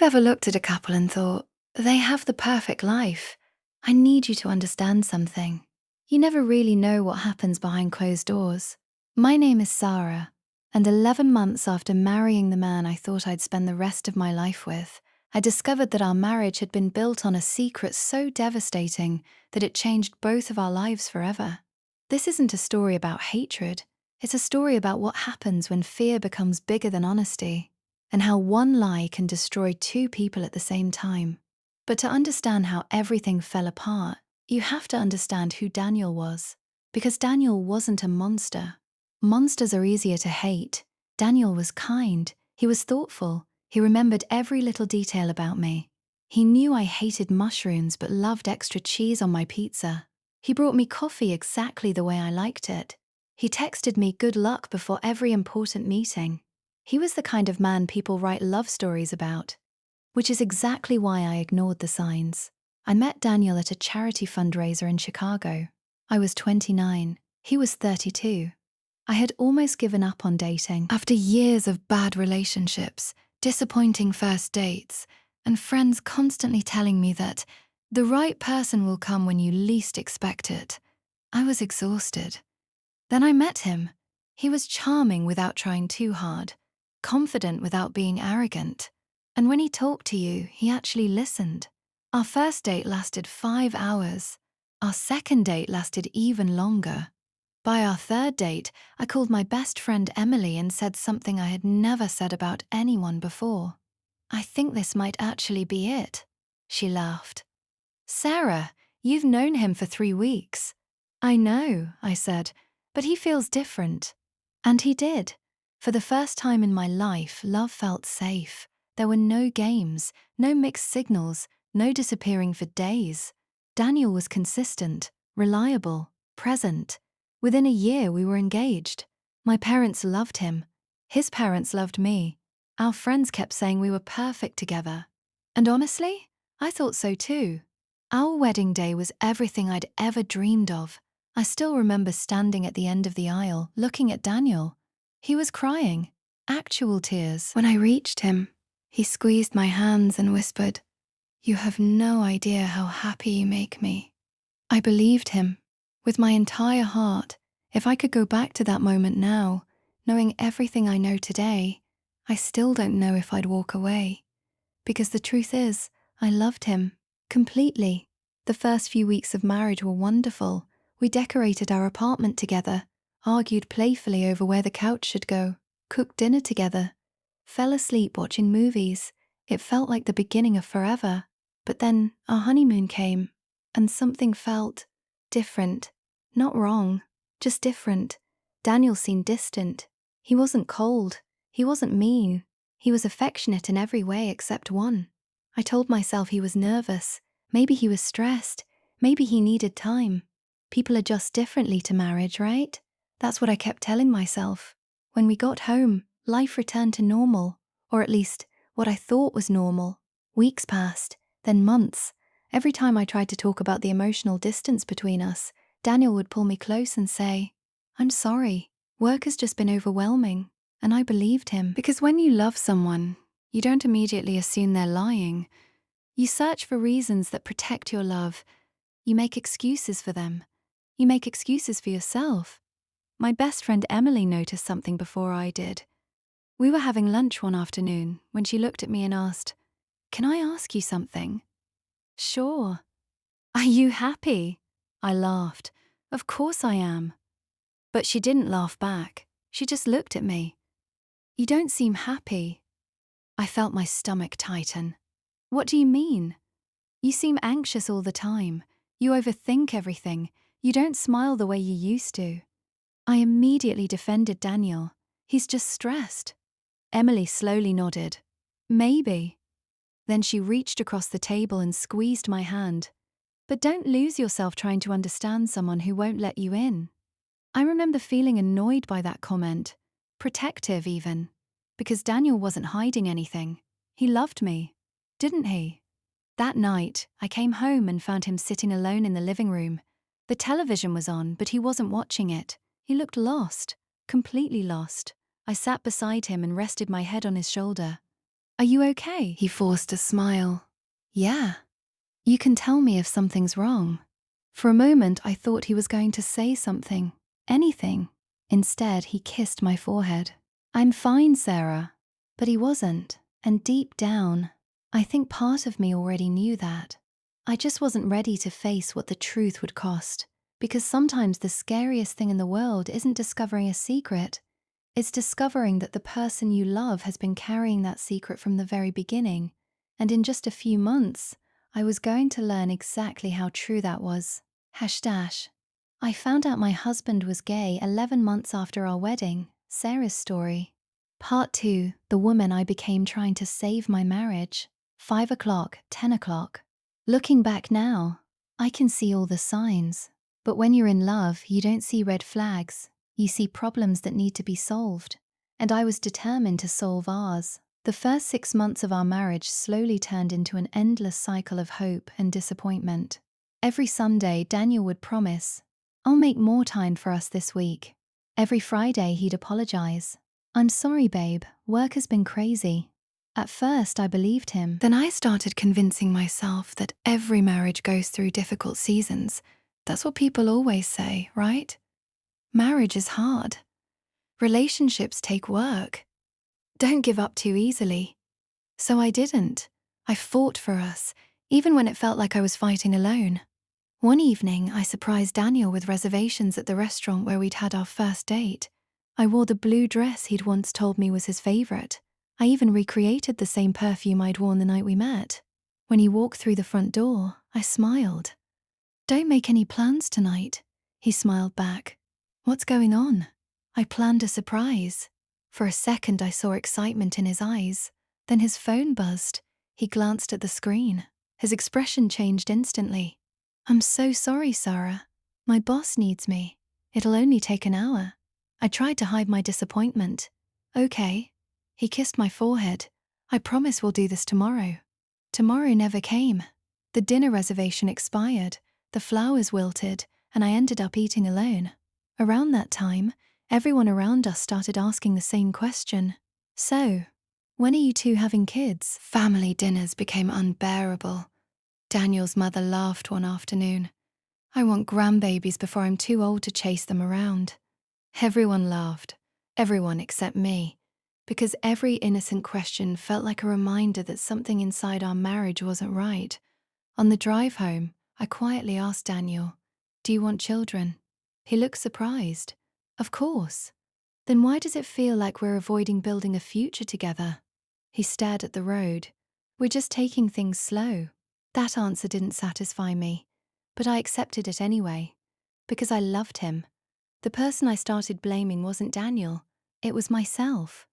ever looked at a couple and thought, they have the perfect life? I need you to understand something. You never really know what happens behind closed doors. My name is Sara, and 11 months after marrying the man I thought I'd spend the rest of my life with, I discovered that our marriage had been built on a secret so devastating that it changed both of our lives forever. This isn't a story about hatred. It's a story about what happens when fear becomes bigger than honesty, and how one lie can destroy two people at the same time. But to understand how everything fell apart, you have to understand who Daniel was. Because Daniel wasn't a monster. Monsters are easier to hate. Daniel was kind. He was thoughtful. He remembered every little detail about me. He knew I hated mushrooms but loved extra cheese on my pizza. He brought me coffee exactly the way I liked it. He texted me good luck before every important meeting. He was the kind of man people write love stories about, which is exactly why I ignored the signs. I met Daniel at a charity fundraiser in Chicago. I was 29. He was 32. I had almost given up on dating after years of bad relationships, disappointing first dates, and friends constantly telling me that the right person will come when you least expect it. I was exhausted. Then I met him. He was charming without trying too hard, confident without being arrogant. And when he talked to you, he actually listened. Our first date lasted 5 hours. Our second date lasted even longer. By our third date, I called my best friend Emily and said something I had never said about anyone before. I think this might actually be it. She laughed. Sarah, you've known him for 3 weeks. I know, I said, but he feels different. And he did. For the first time in my life, love felt safe. There were no games, no mixed signals, no disappearing for days. Daniel was consistent, reliable, present. Within a year, we were engaged. My parents loved him. His parents loved me. Our friends kept saying we were perfect together. And honestly, I thought so too. Our wedding day was everything I'd ever dreamed of. I still remember standing at the end of the aisle, looking at Daniel. He was crying, actual tears. When I reached him, he squeezed my hands and whispered, "You have no idea how happy you make me." I believed him. With my entire heart, if I could go back to that moment now, knowing everything I know today, I still don't know if I'd walk away. Because the truth is, I loved him. Completely. The first few weeks of marriage were wonderful. We decorated our apartment together, argued playfully over where the couch should go, cooked dinner together, fell asleep watching movies. It felt like the beginning of forever. But then our honeymoon came, and something felt different. Not wrong, just different. Daniel seemed distant. He wasn't cold. He wasn't mean. He was affectionate in every way except one. I told myself he was nervous. Maybe he was stressed. Maybe he needed time. People adjust differently to marriage, right? That's what I kept telling myself. When we got home, life returned to normal, or at least what I thought was normal. Weeks passed, then months. Every time I tried to talk about the emotional distance between us, Daniel would pull me close and say, "I'm sorry. Work has just been overwhelming." And I believed him. Because when you love someone, you don't immediately assume they're lying. You search for reasons that protect your love. You make excuses for them. You make excuses for yourself. My best friend Emily noticed something before I did. We were having lunch one afternoon when she looked at me and asked, "Can I ask you something?" "Sure." "Are you happy?" I laughed. "Of course I am." But she didn't laugh back. She just looked at me. "You don't seem happy." I felt my stomach tighten. "What do you mean?" "You seem anxious all the time. You overthink everything. You don't smile the way you used to." I immediately defended Daniel. "He's just stressed." Emily slowly nodded. "Maybe." Then she reached across the table and squeezed my hand. "But don't lose yourself trying to understand someone who won't let you in." I remember feeling annoyed by that comment, protective even, because Daniel wasn't hiding anything. He loved me, didn't he? That night, I came home and found him sitting alone in the living room. The television was on, but he wasn't watching it. He looked lost, completely lost. I sat beside him and rested my head on his shoulder. Are you okay? He forced a smile. Yeah. You can tell me if something's wrong. For a moment, I thought he was going to say something. Anything. Instead, he kissed my forehead. I'm fine, Sarah. But he wasn't. And deep down, I think part of me already knew that. I just wasn't ready to face what the truth would cost. Because sometimes the scariest thing in the world isn't discovering a secret. It's discovering that the person you love has been carrying that secret from the very beginning. And in just a few months, I was going to learn exactly how true that was. #. I found out my husband was gay 11 months after our wedding. Sarah's story. Part 2. The woman I became trying to save my marriage. 5 o'clock, 10 o'clock. Looking back now, I can see all the signs. But when you're in love, you don't see red flags. You see problems that need to be solved. And I was determined to solve ours. The first 6 months of our marriage slowly turned into an endless cycle of hope and disappointment. Every Sunday, Daniel would promise, I'll make more time for us this week. Every Friday, he'd apologize. I'm sorry, babe, work has been crazy. At first, I believed him. Then I started convincing myself that every marriage goes through difficult seasons. That's what people always say, right? Marriage is hard. Relationships take work. Don't give up too easily. So I didn't. I fought for us, even when it felt like I was fighting alone. One evening, I surprised Daniel with reservations at the restaurant where we'd had our first date. I wore the blue dress he'd once told me was his favorite. I even recreated the same perfume I'd worn the night we met. When he walked through the front door, I smiled. Don't make any plans tonight, he smiled back. What's going on? I planned a surprise. For a second, I saw excitement in his eyes. Then his phone buzzed. He glanced at the screen. His expression changed instantly. I'm so sorry, Sara. My boss needs me. It'll only take an hour. I tried to hide my disappointment. Okay. He kissed my forehead. I promise we'll do this tomorrow. Tomorrow never came. The dinner reservation expired. The flowers wilted, and I ended up eating alone. Around that time, everyone around us started asking the same question. So, when are you two having kids? Family dinners became unbearable. Daniel's mother laughed one afternoon. I want grandbabies before I'm too old to chase them around. Everyone laughed. Everyone except me. Because every innocent question felt like a reminder that something inside our marriage wasn't right. On the drive home, I quietly asked Daniel, do you want children? He looked surprised. Of course. Then why does it feel like we're avoiding building a future together? He stared at the road. We're just taking things slow. That answer didn't satisfy me, but I accepted it anyway. Because I loved him. The person I started blaming wasn't Daniel. It was myself.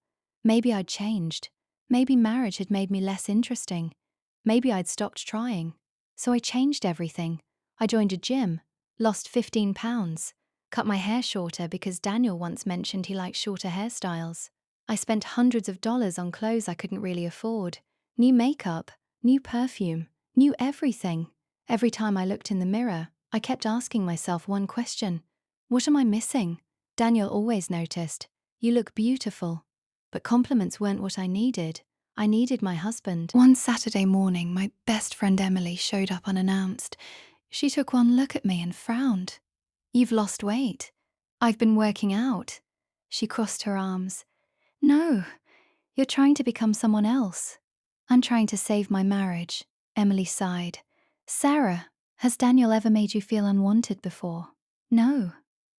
Maybe I'd changed. Maybe marriage had made me less interesting. Maybe I'd stopped trying. So I changed everything. I joined a gym, lost 15 pounds, cut my hair shorter because Daniel once mentioned he liked shorter hairstyles. I spent hundreds of dollars on clothes I couldn't really afford. New makeup, new perfume, new everything. Every time I looked in the mirror, I kept asking myself one question. What am I missing? Daniel always noticed. You look beautiful. But compliments weren't what I needed. I needed my husband. One Saturday morning, my best friend Emily showed up unannounced. She took one look at me and frowned. You've lost weight. I've been working out. She crossed her arms. No, you're trying to become someone else. I'm trying to save my marriage. Emily sighed. Sara, has Daniel ever made you feel unwanted before? No.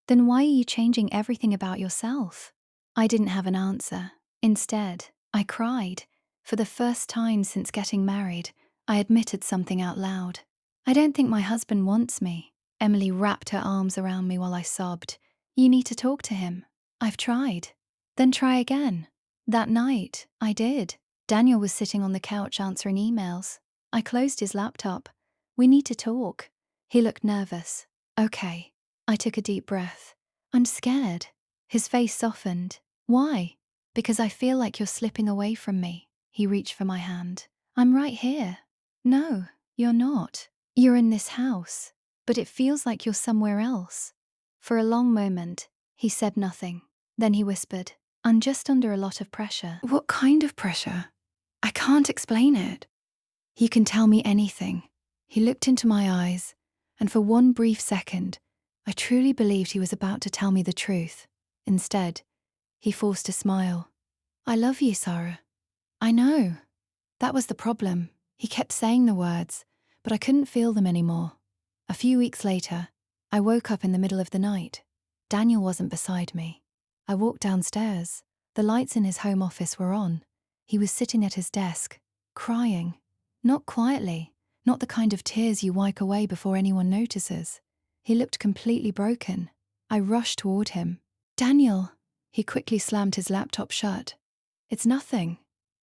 Then why are you changing everything about yourself? I didn't have an answer. Instead, I cried. For the first time since getting married, I admitted something out loud. I don't think my husband wants me. Emily wrapped her arms around me while I sobbed. You need to talk to him. I've tried. Then try again. That night, I did. Daniel was sitting on the couch answering emails. I closed his laptop. We need to talk. He looked nervous. Okay. I took a deep breath. I'm scared. His face softened. Why? Because I feel like you're slipping away from me. He reached for my hand. I'm right here. No, you're not. You're in this house, but it feels like you're somewhere else. For a long moment, he said nothing. Then he whispered, I'm just under a lot of pressure. What kind of pressure? I can't explain it. You can tell me anything. He looked into my eyes, and for one brief second, I truly believed he was about to tell me the truth. Instead, he forced a smile. I love you, Sara. I know. That was the problem. He kept saying the words, but I couldn't feel them anymore. A few weeks later, I woke up in the middle of the night. Daniel wasn't beside me. I walked downstairs. The lights in his home office were on. He was sitting at his desk, crying. Not quietly, not the kind of tears you wipe away before anyone notices. He looked completely broken. I rushed toward him. Daniel! He quickly slammed his laptop shut. It's nothing.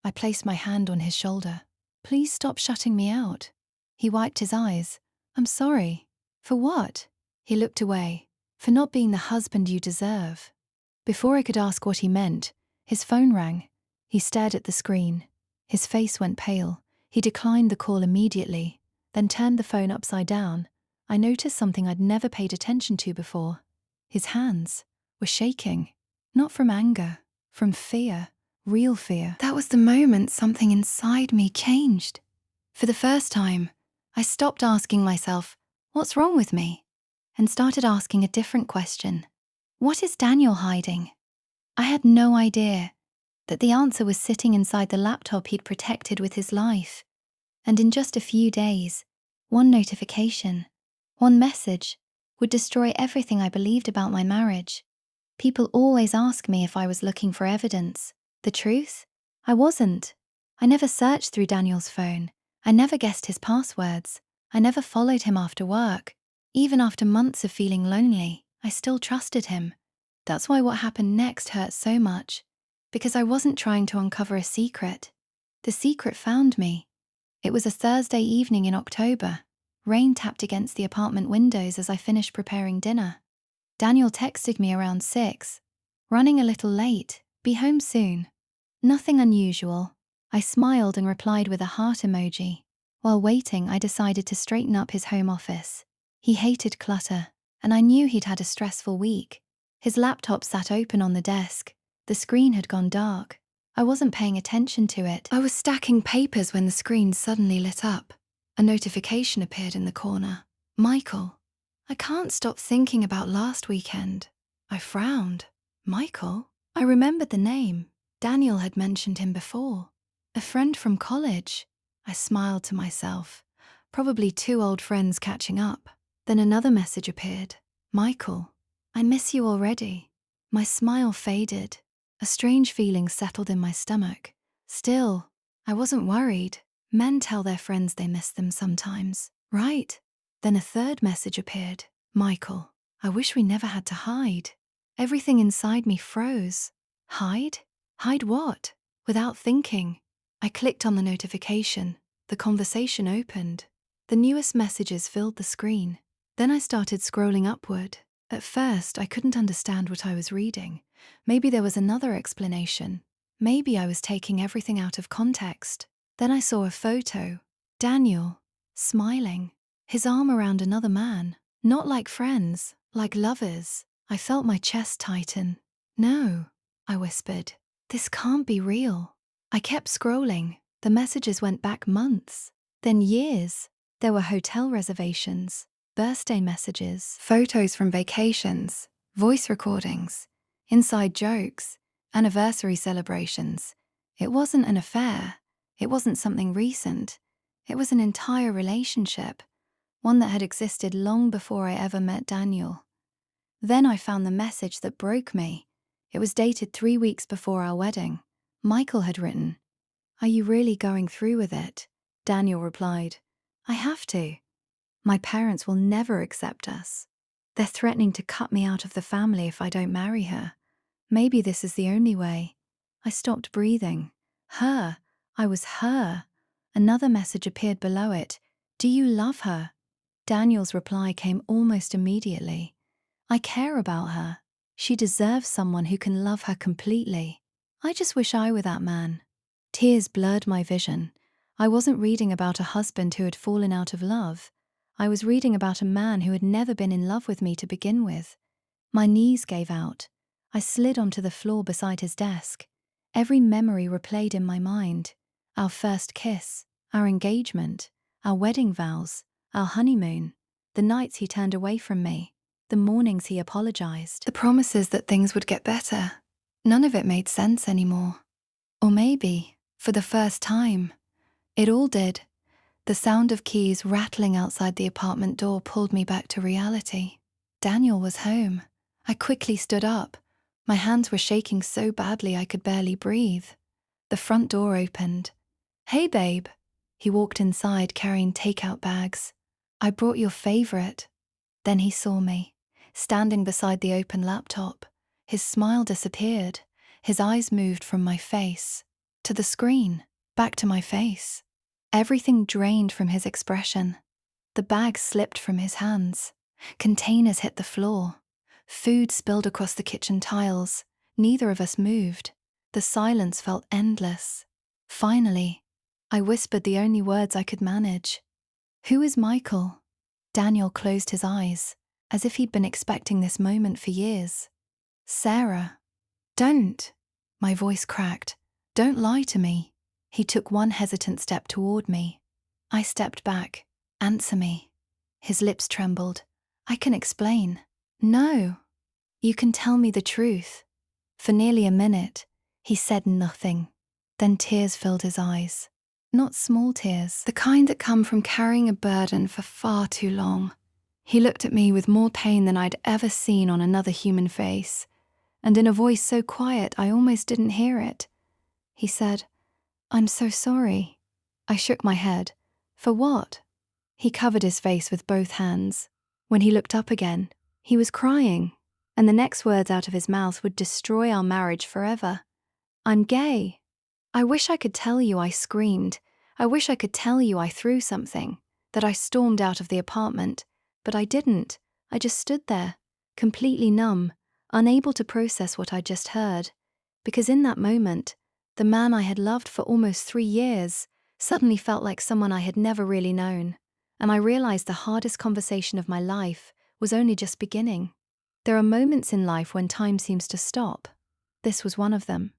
I placed my hand on his shoulder. Please stop shutting me out. He wiped his eyes. I'm sorry. For what? He looked away. For not being the husband you deserve. Before I could ask what he meant, his phone rang. He stared at the screen. His face went pale. He declined the call immediately, then turned the phone upside down. I noticed something I'd never paid attention to before. His hands were shaking. Not from anger, from fear. Real fear. That was the moment something inside me changed. For the first time, I stopped asking myself, what's wrong with me? And started asking a different question. What is Daniel hiding? I had no idea that the answer was sitting inside the laptop he'd protected with his life. And in just a few days, one notification, one message, would destroy everything I believed about my marriage. People always ask me if I was looking for evidence. The truth? I wasn't. I never searched through Daniel's phone. I never guessed his passwords. I never followed him after work. Even after months of feeling lonely, I still trusted him. That's why what happened next hurt so much. Because I wasn't trying to uncover a secret. The secret found me. It was a Thursday evening in October. Rain tapped against the apartment windows as I finished preparing dinner. Daniel texted me around 6. Running a little late. Be home soon. Nothing unusual. I smiled and replied with a heart emoji. While waiting, I decided to straighten up his home office. He hated clutter, and I knew he'd had a stressful week. His laptop sat open on the desk. The screen had gone dark. I wasn't paying attention to it. I was stacking papers when the screen suddenly lit up. A notification appeared in the corner. Michael. I can't stop thinking about last weekend. I frowned. Michael? I remembered the name. Daniel had mentioned him before. A friend from college. I smiled to myself. Probably two old friends catching up. Then another message appeared. Michael, I miss you already. My smile faded. A strange feeling settled in my stomach. Still, I wasn't worried. Men tell their friends they miss them sometimes, right? Then a third message appeared. Michael, I wish we never had to hide. Everything inside me froze. Hide? Hide what? Without thinking, I clicked on the notification. The conversation opened. The newest messages filled the screen. Then I started scrolling upward. At first, I couldn't understand what I was reading. Maybe there was another explanation. Maybe I was taking everything out of context. Then I saw a photo. Daniel, smiling, his arm around another man. Not like friends, like lovers. I felt my chest tighten. No, I whispered. This can't be real. I kept scrolling. The messages went back months, then years. There were hotel reservations, birthday messages, photos from vacations, voice recordings, inside jokes, anniversary celebrations. It wasn't an affair. It wasn't something recent. It was an entire relationship, one that had existed long before I ever met Daniel. Then I found the message that broke me. It was dated 3 weeks before our wedding. Michael had written, "Are you really going through with it?" Daniel replied, "I have to. My parents will never accept us. They're threatening to cut me out of the family if I don't marry her. Maybe this is the only way." I stopped breathing. Her. I was her. Another message appeared below it. "Do you love her?" Daniel's reply came almost immediately. "I care about her. She deserves someone who can love her completely. I just wish I were that man." Tears blurred my vision. I wasn't reading about a husband who had fallen out of love. I was reading about a man who had never been in love with me to begin with. My knees gave out. I slid onto the floor beside his desk. Every memory replayed in my mind. Our first kiss, our engagement, our wedding vows, our honeymoon, the nights he turned away from me, the mornings he apologized. The promises that things would get better. None of it made sense anymore. Or maybe, for the first time, it all did. The sound of keys rattling outside the apartment door pulled me back to reality. Daniel was home. I quickly stood up. My hands were shaking so badly I could barely breathe. The front door opened. "Hey, babe." He walked inside carrying takeout bags. "I brought your favorite." Then he saw me, standing beside the open laptop. His smile disappeared. His eyes moved from my face to the screen, back to my face. Everything drained from his expression. The bag slipped from his hands. Containers hit the floor. Food spilled across the kitchen tiles. Neither of us moved. The silence felt endless. Finally, I whispered the only words I could manage. "Who is Michael?" Daniel closed his eyes, as if he'd been expecting this moment for years. "Sara." "Don't." My voice cracked. "Don't lie to me." He took one hesitant step toward me. I stepped back. "Answer me." His lips trembled. "I can explain." "No." "You can tell me the truth." For nearly a minute, he said nothing. Then tears filled his eyes. Not small tears, the kind that come from carrying a burden for far too long. He looked at me with more pain than I'd ever seen on another human face, and in a voice so quiet I almost didn't hear it. He said, "I'm so sorry." I shook my head. "For what?" He covered his face with both hands. When he looked up again, he was crying, and the next words out of his mouth would destroy our marriage forever. "I'm gay." I wish I could tell you I screamed. I wish I could tell you I threw something, that I stormed out of the apartment, but I didn't. I just stood there, completely numb, unable to process what I'd just heard. Because in that moment, the man I had loved for almost 3 years suddenly felt like someone I had never really known, and I realized the hardest conversation of my life was only just beginning. There are moments in life when time seems to stop. This was one of them.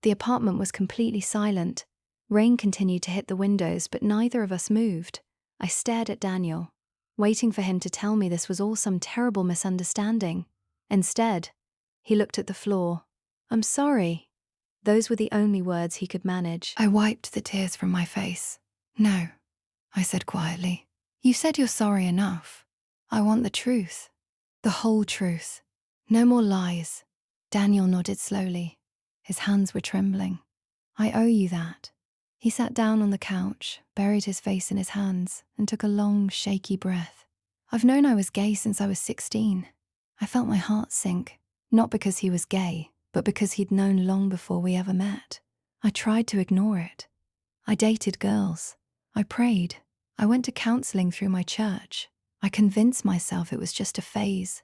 The apartment was completely silent. Rain continued to hit the windows, but neither of us moved. I stared at Daniel, waiting for him to tell me this was all some terrible misunderstanding. Instead, he looked at the floor. "I'm sorry." Those were the only words he could manage. I wiped the tears from my face. "No," I said quietly. "You said you're sorry enough. I want the truth. The whole truth. No more lies." Daniel nodded slowly. His hands were trembling. "I owe you that." He sat down on the couch, buried his face in his hands, and took a long, shaky breath. "I've known I was gay since I was 16. I felt my heart sink, not because he was gay, but because he'd known long before we ever met. I tried to ignore it. I dated girls. I prayed. I went to counseling through my church. I convinced myself it was just a phase.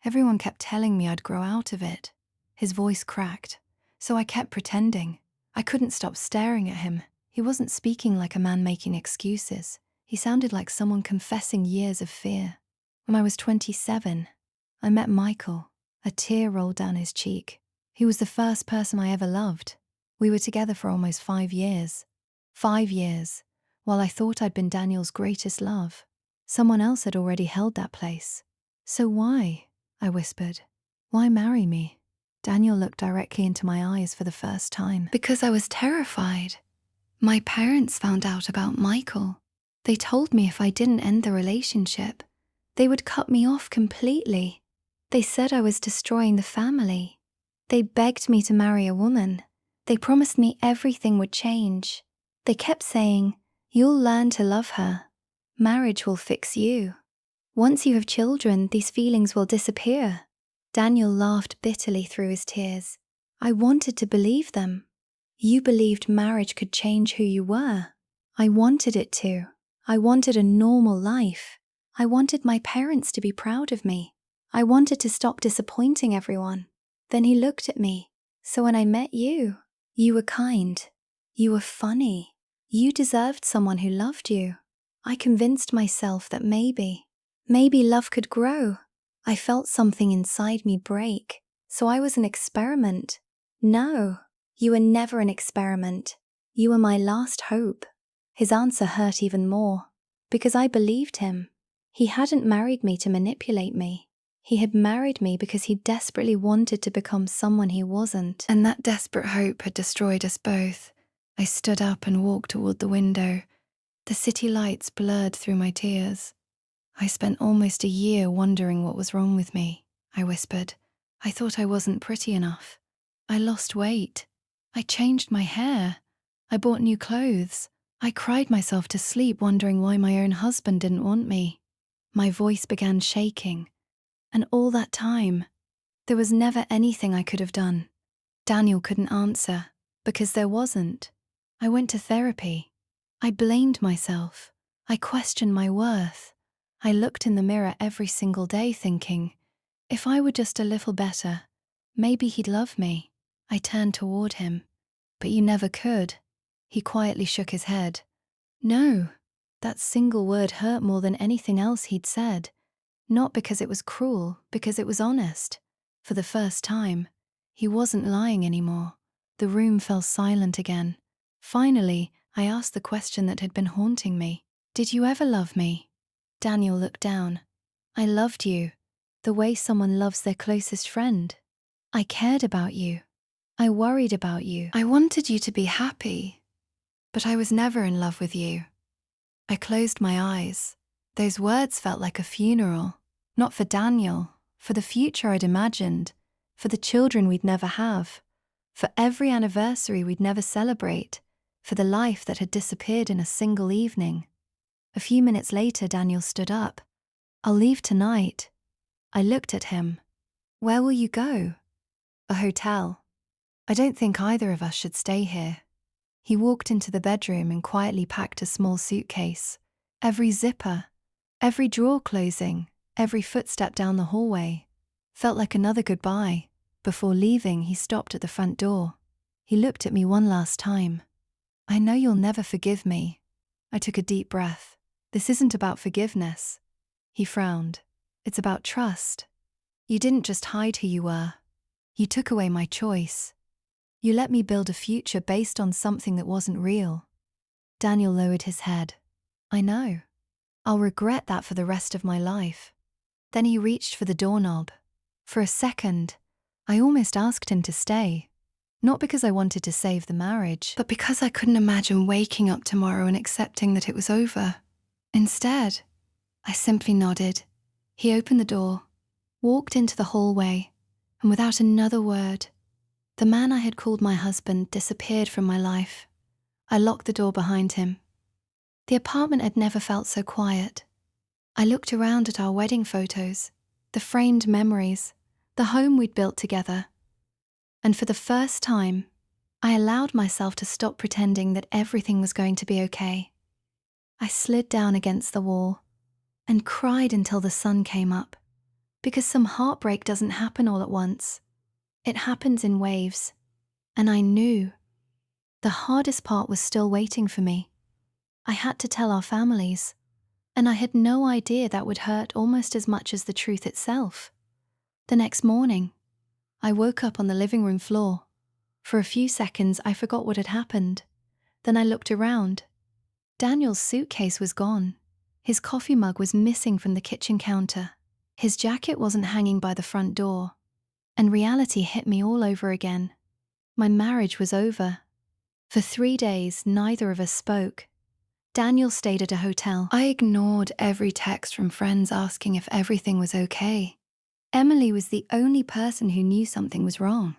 Everyone kept telling me I'd grow out of it." His voice cracked. "So I kept pretending. I couldn't stop staring at him. He wasn't speaking like a man making excuses. He sounded like someone confessing years of fear. When I was 27, I met Michael. A tear rolled down his cheek. He was the first person I ever loved. We were together for almost 5 years. 5 years, while I thought I'd been Daniel's greatest love. Someone else had already held that place. "So why?" I whispered. "Why marry me?" Daniel looked directly into my eyes for the first time. "Because I was terrified. My parents found out about Michael. They told me if I didn't end the relationship, they would cut me off completely. They said I was destroying the family. They begged me to marry a woman. They promised me everything would change. They kept saying, 'You'll learn to love her. Marriage will fix you. Once you have children, these feelings will disappear.'" Daniel laughed bitterly through his tears. "I wanted to believe them. You believed marriage could change who you were. I wanted it to. I wanted a normal life. I wanted my parents to be proud of me. I wanted to stop disappointing everyone." Then he looked at me. "So when I met you, you were kind. You were funny. You deserved someone who loved you. I convinced myself that maybe love could grow. I felt something inside me break, so I was an experiment." "No, you were never an experiment. You were my last hope. His answer hurt even more, because I believed him. He hadn't married me to manipulate me. He had married me because he desperately wanted to become someone he wasn't. And that desperate hope had destroyed us both. I stood up and walked toward the window. The city lights blurred through my tears. I spent almost a year wondering what was wrong with me, I whispered. I thought I wasn't pretty enough. I lost weight. I changed my hair. I bought new clothes. I cried myself to sleep wondering why my own husband didn't want me. My voice began shaking. And all that time, there was never anything I could have done. Daniel couldn't answer, because there wasn't. I went to therapy. I blamed myself. I questioned my worth. I looked in the mirror every single day thinking, if I were just a little better, maybe he'd love me. I turned toward him. But you never could. He quietly shook his head. No, that single word hurt more than anything else he'd said. Not because it was cruel, because it was honest. For the first time, he wasn't lying anymore. The room fell silent again. Finally, I asked the question that had been haunting me. Did you ever love me? Daniel looked down. I loved you, the way someone loves their closest friend. I cared about you. I worried about you. I wanted you to be happy, but I was never in love with you. I closed my eyes. Those words felt like a funeral, not for Daniel, for the future I'd imagined, for the children we'd never have, for every anniversary we'd never celebrate, for the life that had disappeared in a single evening. A few minutes later, Daniel stood up. I'll leave tonight. I looked at him. Where will you go? A hotel. I don't think either of us should stay here. He walked into the bedroom and quietly packed a small suitcase. Every zipper, every drawer closing, every footstep down the hallway felt like another goodbye. Before leaving, he stopped at the front door. He looked at me one last time. I know you'll never forgive me. I took a deep breath. This isn't about forgiveness. He frowned. It's about trust. You didn't just hide who you were. You took away my choice. You let me build a future based on something that wasn't real. Daniel lowered his head. I know. I'll regret that for the rest of my life. Then he reached for the doorknob. For a second, I almost asked him to stay. Not because I wanted to save the marriage, but because I couldn't imagine waking up tomorrow and accepting that it was over. Instead, I simply nodded. He opened the door, walked into the hallway, and without another word, the man I had called my husband disappeared from my life. I locked the door behind him. The apartment had never felt so quiet. I looked around at our wedding photos, the framed memories, the home we'd built together. And for the first time, I allowed myself to stop pretending that everything was going to be okay. I slid down against the wall and cried until the sun came up, because some heartbreak doesn't happen all at once. It happens in waves, and I knew. The hardest part was still waiting for me. I had to tell our families, and I had no idea that would hurt almost as much as the truth itself. The next morning, I woke up on the living room floor. For a few seconds, I forgot what had happened. Then I looked around. Daniel's suitcase was gone. His coffee mug was missing from the kitchen counter. His jacket wasn't hanging by the front door. And reality hit me all over again. My marriage was over. For 3 days, neither of us spoke. Daniel stayed at a hotel. I ignored every text from friends asking if everything was okay. Emily was the only person who knew something was wrong.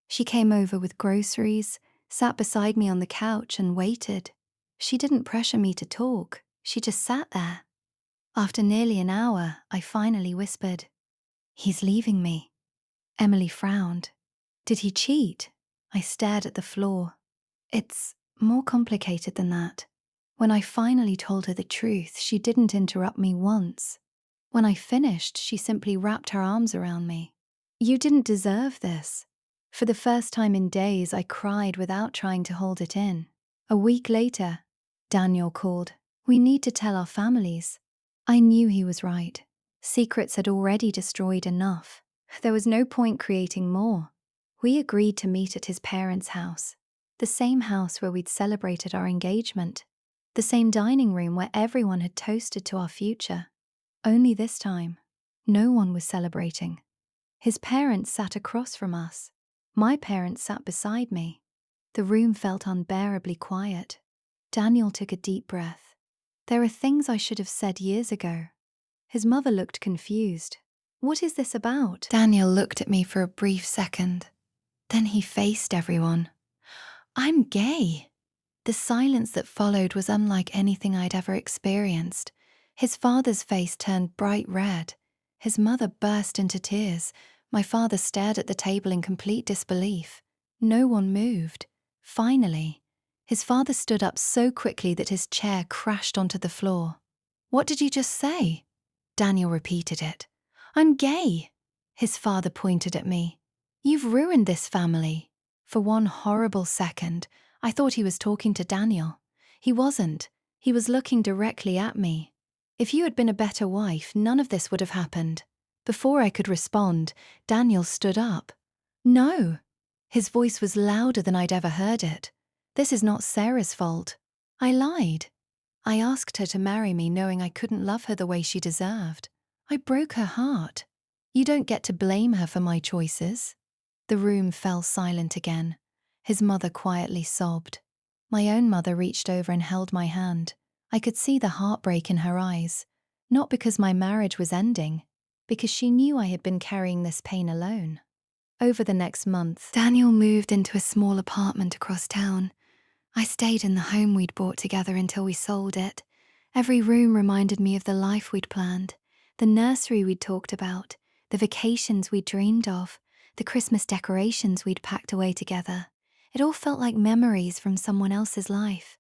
She came over with groceries, sat beside me on the couch and waited. She didn't pressure me to talk. She just sat there. After nearly an hour, I finally whispered, "He's leaving me." Emily frowned. Did he cheat? I stared at the floor. It's more complicated than that. When I finally told her the truth, she didn't interrupt me once. When I finished, she simply wrapped her arms around me. You didn't deserve this. For the first time in days, I cried without trying to hold it in. A week later, Daniel called. We need to tell our families. I knew he was right. Secrets had already destroyed enough. There was no point creating more. We agreed to meet at his parents' house. The same house where we'd celebrated our engagement. The same dining room where everyone had toasted to our future. Only this time, no one was celebrating. His parents sat across from us. My parents sat beside me. The room felt unbearably quiet. Daniel took a deep breath. There are things I should have said years ago. His mother looked confused. What is this about? Daniel looked at me for a brief second. Then he faced everyone. I'm gay. The silence that followed was unlike anything I'd ever experienced. His father's face turned bright red. His mother burst into tears. My father stared at the table in complete disbelief. No one moved. Finally, his father stood up so quickly that his chair crashed onto the floor. What did you just say? Daniel repeated it. I'm gay. His father pointed at me. You've ruined this family. For one horrible second, I thought he was talking to Daniel. He wasn't. He was looking directly at me. If you had been a better wife, none of this would have happened. Before I could respond, Daniel stood up. No. His voice was louder than I'd ever heard it. This is not Sarah's fault. I lied. I asked her to marry me knowing I couldn't love her the way she deserved. I broke her heart. You don't get to blame her for my choices. The room fell silent again. His mother quietly sobbed. My own mother reached over and held my hand. I could see the heartbreak in her eyes, not because my marriage was ending, because she knew I had been carrying this pain alone. Over the next month, Daniel moved into a small apartment across town. I stayed in the home we'd bought together until we sold it. Every room reminded me of the life we'd planned, the nursery we'd talked about, the vacations we'd dreamed of, the Christmas decorations we'd packed away together. It all felt like memories from someone else's life.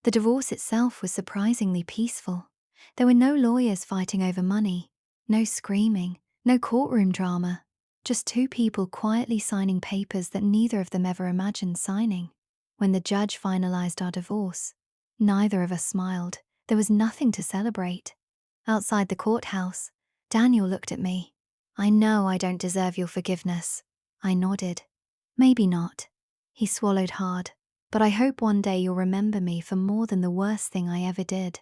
The divorce itself was surprisingly peaceful. There were no lawyers fighting over money, no screaming, no courtroom drama, just two people quietly signing papers that neither of them ever imagined signing. When the judge finalized our divorce, neither of us smiled. There was nothing to celebrate. Outside the courthouse, Daniel looked at me. I know I don't deserve your forgiveness. I nodded. Maybe not. He swallowed hard. But I hope one day you'll remember me for more than the worst thing I ever did.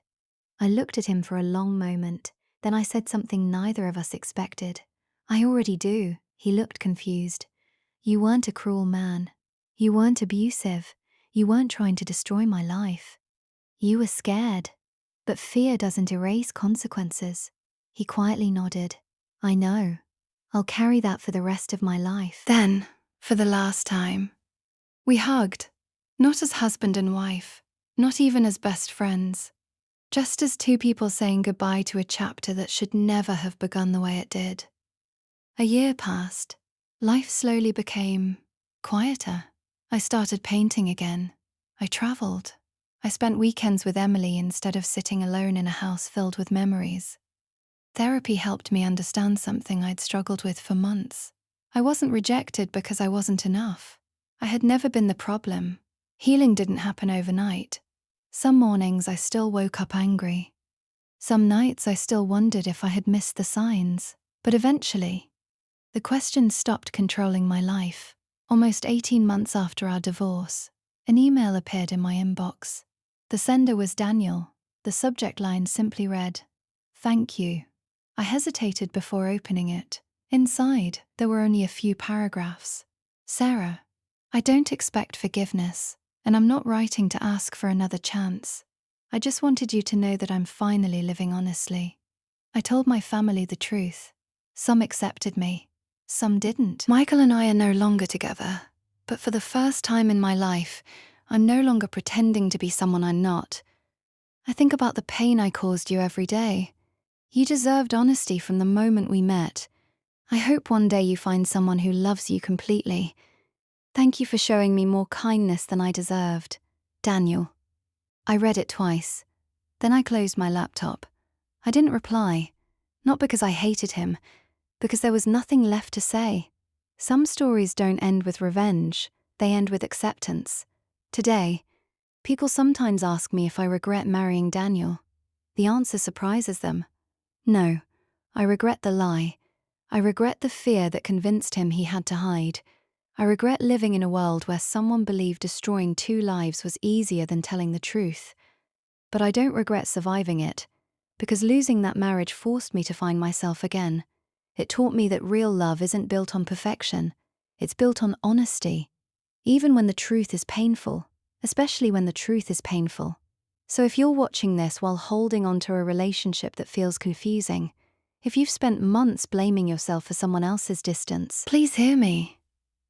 I looked at him for a long moment. Then I said something neither of us expected. I already do. He looked confused. You weren't a cruel man. You weren't abusive. You weren't trying to destroy my life. You were scared. But fear doesn't erase consequences. He quietly nodded. I know. I'll carry that for the rest of my life. Then, for the last time, we hugged. Not as husband and wife, not even as best friends. Just as two people saying goodbye to a chapter that should never have begun the way it did. A year passed. Life slowly became quieter. I started painting again. I traveled. I spent weekends with Emily instead of sitting alone in a house filled with memories. Therapy helped me understand something I'd struggled with for months. I wasn't rejected because I wasn't enough. I had never been the problem. Healing didn't happen overnight. Some mornings I still woke up angry. Some nights I still wondered if I had missed the signs. But eventually, the questions stopped controlling my life. Almost 18 months after our divorce, an email appeared in my inbox. The sender was Daniel. The subject line simply read, "Thank you." I hesitated before opening it. Inside, there were only a few paragraphs. Sarah, I don't expect forgiveness, and I'm not writing to ask for another chance. I just wanted you to know that I'm finally living honestly. I told my family the truth. Some accepted me, some didn't. Michael and I are no longer together, but for the first time in my life, I'm no longer pretending to be someone I'm not. I think about the pain I caused you every day. You deserved honesty from the moment we met. I hope one day you find someone who loves you completely. Thank you for showing me more kindness than I deserved. Daniel. I read it twice. Then I closed my laptop. I didn't reply. Not because I hated him, because there was nothing left to say. Some stories don't end with revenge. They end with acceptance. Today, people sometimes ask me if I regret marrying Daniel. The answer surprises them. No, I regret the lie. I regret the fear that convinced him he had to hide. I regret living in a world where someone believed destroying 2 lives was easier than telling the truth. But I don't regret surviving it, because losing that marriage forced me to find myself again. It taught me that real love isn't built on perfection, it's built on honesty, even when the truth is painful, especially when the truth is painful. So if you're watching this while holding on to a relationship that feels confusing, if you've spent months blaming yourself for someone else's distance, please hear me.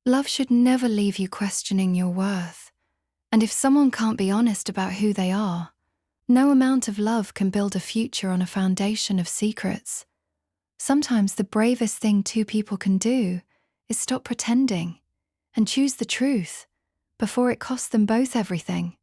Love should never leave you questioning your worth. And if someone can't be honest about who they are, no amount of love can build a future on a foundation of secrets. Sometimes the bravest thing 2 people can do is stop pretending and choose the truth before it costs them both everything.